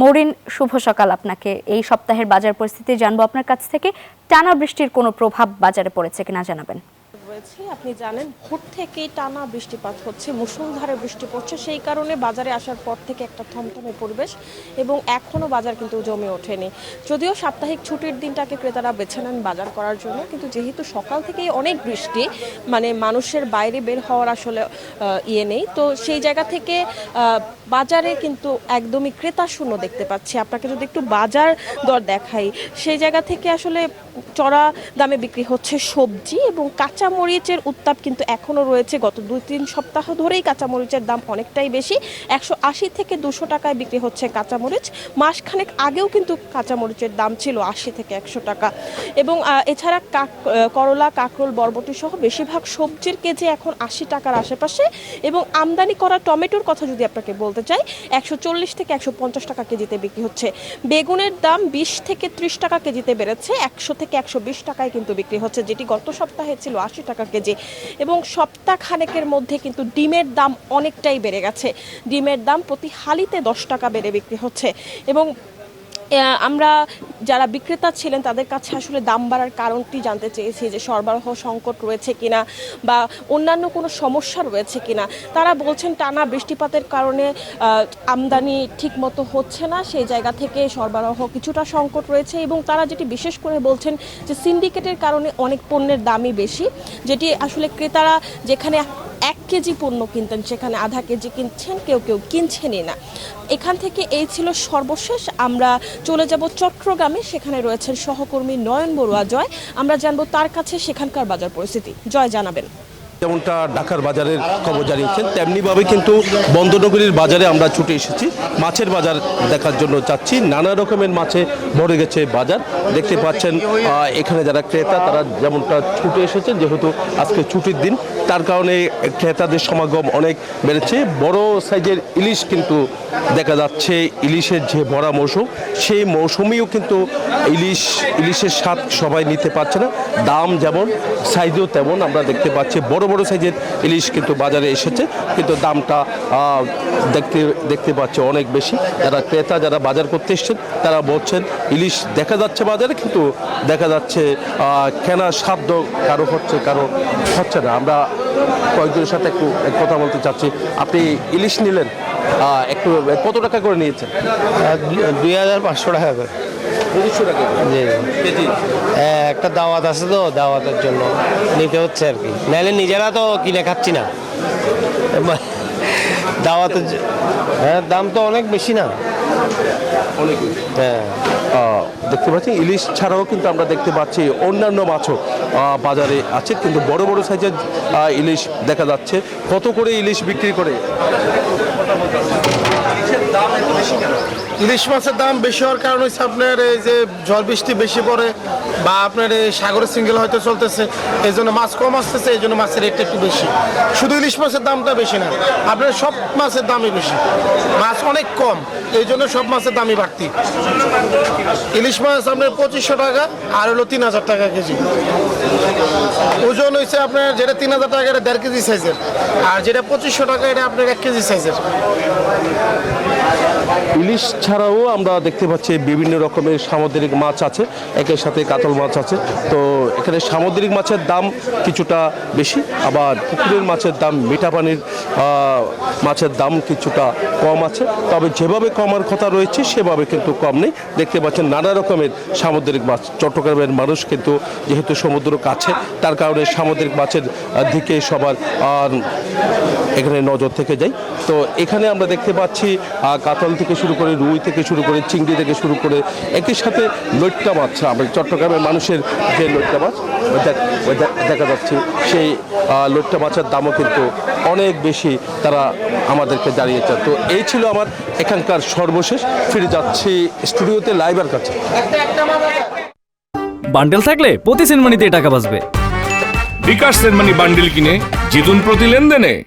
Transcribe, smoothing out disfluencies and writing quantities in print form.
মৌরিন, শুভ সকাল আপনাকে। এই সপ্তাহের বাজার পরিস্থিতি জানবো আপনার কাছ থেকে। টানা বৃষ্টির কোনো প্রভাব বাজারে পড়েছে কিনা জানাবেন। আপনি জানেন ভোর থেকেই টানা বৃষ্টিপাত হচ্ছে, মুষলধারে বৃষ্টি পড়ছে, সেই কারণে বাজারে আসার পর থেকে একটা থমথমে পরিবেশ এবং এখনো বাজার কিন্তু জমে ওঠেনি। যদিও সাপ্তাহিক ছুটির দিনটাকে ক্রেতারা বেছে নেন বাজার করার জন্য, কিন্তু যেহেতু সকাল থেকেই অনেক বৃষ্টি, মানে মানুষের বাইরে বের হওয়ার আসলে নেই, তো সেই জায়গা থেকে বাজারে কিন্তু একদমই ক্রেতা শূন্য দেখতে পাচ্ছি। আপনাকে যদি একটু বাজার দর দেখাই, সেই জায়গা থেকে আসলে চড়া দামে বিক্রি হচ্ছে সবজি এবং কাঁচামরিচের উত্তাপ কিন্তু এখনও রয়েছে। গত 2-3 সপ্তাহ ধরেই কাঁচামরিচের দাম অনেকটাই বেশি, 180 থেকে 200 টাকায় বিক্রি হচ্ছে কাঁচামরিচ। মাসখানেক আগেও কিন্তু কাঁচামরিচের দাম ছিল 80 থেকে 100 টাকা। এবং এছাড়া করলা, কাঁকরোল, বরবটি সহ বেশিরভাগ সবজির কেজি এখন 80 টাকার আশেপাশে। এবং আমদানি করা টমেটোর কথা যদি আপনাকে বলতে চাই, 140 থেকে 150 টাকা কেজিতে বিক্রি হচ্ছে। বেগুনের দাম 20 থেকে 30 টাকা কেজিতে বেড়েছে, 100 থেকে 120 টাকায় কিন্তু বিক্রি হচ্ছে, যেটি গত সপ্তাহে ছিল 80 টাকা কেজি। এবং সপ্তাহ খানেকের মধ্যে কিন্তু ডিমের দাম অনেকটাই বেড়ে গেছে। ডিমের দাম প্রতি হালিতে 10 টাকা বেড়ে বিক্রি হচ্ছে। এবং আমরা যারা বিক্রেতা ছিলেন তাদের কাছে আসলে দাম বাড়ার কারণটি জানতে চেয়েছি, যে সরবরাহ সংকট রয়েছে কিনা বা অন্যান্য কোনো সমস্যা রয়েছে কিনা। তারা বলছেন টানা বৃষ্টিপাতের কারণে আমদানি ঠিক মতো হচ্ছে না, সেই জায়গা থেকে সরবরাহ কিছুটা সংকট রয়েছে। এবং তারা যেটি বিশেষ করে বলছেন যে সিন্ডিকেটের কারণে অনেক পণ্যের দামই বেশি, যেটি আসলে ক্রেতারা যেখানে 1 কেজি পণ্য কিনতেন সেখানে আধা কেজি কিনছেন, কেউ কেউ কিনছেনই না। এখান থেকে এই ছিল সর্বশেষ। আমরা চলে যাব চট্টগ্রামে, সেখানে রয়েছেন সহকর্মী নয়ন বড়ুয়া জয়। আমরা জানবো তার কাছে সেখানকার বাজার পরিস্থিতি। জয়, জানাবেন। যেমনটা ঢাকার বাজারের খবর জানিয়েছেন, তেমনিভাবে কিন্তু বন্দরনগরীর বাজারে আমরা ছুটে এসেছি, মাছের বাজার দেখার জন্য যাচ্ছি। নানা রকমের মাছে ভরে গেছে বাজার। দেখতে পাচ্ছেন এখানে যারা ক্রেতা তারা যেমনটা ছুটে এসেছেন, যেহেতু আজকে ছুটির দিন, তার কারণে ক্রেতাদের সমাগম অনেক বেড়েছে। বড় সাইজের ইলিশ কিন্তু দেখা যাচ্ছে। ইলিশের যে ভরা মৌসুম, সেই মৌসুমেও কিন্তু ইলিশের স্বাদ সবাই নিতে পারছে না। দাম যেমন, সাইজও তেমন আমরা দেখতে পাচ্ছি। বড় বড় সাইজের ইলিশ কিন্তু বাজারে এসেছে, কিন্তু দামটা দেখতে পাচ্ছে অনেক বেশি। যারা ক্রেতা, যারা বাজার করতে এসছেন, তারা বলছেন ইলিশ দেখা যাচ্ছে বাজারে, কিন্তু দেখা যাচ্ছে কেনার সাধ্য কারো হচ্ছে, কারো হচ্ছে না। আমরা কয়েকজনের সাথে একটু কথা বলতে চাচ্ছি। আপনি ইলিশ নিলেন, একটু কত টাকা করে নিয়েছেন? 2500 টাকা করে। 2500 টাকা কেজি? একটা দাওয়াত আছে, তো দাওয়াতের জন্য নিতে হচ্ছে আর কি, নাহলে নিজেরা তো কিনে খাচ্ছি না। দাওয়াতের দাম তো অনেক বেশি না? অনেক। হ্যাঁ, দেখতে পাচ্ছি ইলিশ ছাড়াও কিন্তু আমরা দেখতে পাচ্ছি অন্যান্য মাছও বাজারে আছে, কিন্তু বড় বড় সাইজের ইলিশ দেখা যাচ্ছে। কত করে ইলিশ বিক্রি করে? ইলিশ মাছের দাম বেশি হওয়ার কারণ হচ্ছে আপনার এই যে ঝড় বৃষ্টি বেশি পড়ে, বা আপনার এই সাগরের সিঙ্গেল হয়তো চলতেছে, এই জন্য মাছ কম আসতেছে, এই জন্য মাছের রেটটা একটু বেশি। শুধু ইলিশ মাছের দামটা বেশি না, আপনার সব মাছের দামই বেশি। মাছ অনেক কম, এই জন্য সব মাছের দামই বাড়তি। ইলিশ মাছ আপনার 2500 টাকা, আর হলো 3000 টাকা কেজি। ওজন হয়েছে আপনার যেটা 3000 টাকা, এটা 1.5 কেজি সাইজের, আর যেটা 2500 টাকা, এটা আপনার 1 কেজি সাইজের। ইলিশ ছাড়াও আমরা দেখতে পাচ্ছি বিভিন্ন রকমের সামুদ্রিক মাছ আছে, একের সাথে কাতল মাছ আছে। তো এখানে সামুদ্রিক মাছের দাম কিছুটা বেশি, আবার পুকুরের মাছের দাম, মিঠা পানির মাছের দাম কিছুটা কম আছে। তবে যেভাবে কমার কথা রয়েছে সেভাবে কিন্তু কম নেই। দেখতে পাচ্ছেন নানা রকমের সামুদ্রিক মাছ। চট্টগ্রামের মানুষ কিন্তু যেহেতু সমুদ্র কাছে, তার কারণে সামুদ্রিক মাছের দিকে সবার এখানে নজর থেকে যায়। তো এখানে আমরা দেখতে পাচ্ছি কাতল থেকে শুরু করে, রুই থেকে শুরু করে, চিংড়ি থেকে শুরু করে, একই সাথে লইট্টা মাছ। আমাদের চট্টগ্রামের মানুষের যে লইট্টা মাছ দেখা যাচ্ছে, সেই লইট্টা মাছের দামও কিন্তু অনেক বেশি তারা আমাদেরকে জানিয়েছে। তো এই ছিল আমার এখানকার সর্বশেষ। ফিরে যাচ্ছি স্টুডিওতে লাইভের কাছে। বান্ডেল থাকলে প্রতি সেনমানিতে টাকা বাঁচবে। বিকাশ সেনমানি বান্ডেল কিনে জিতুন প্রতি লেনদেনে।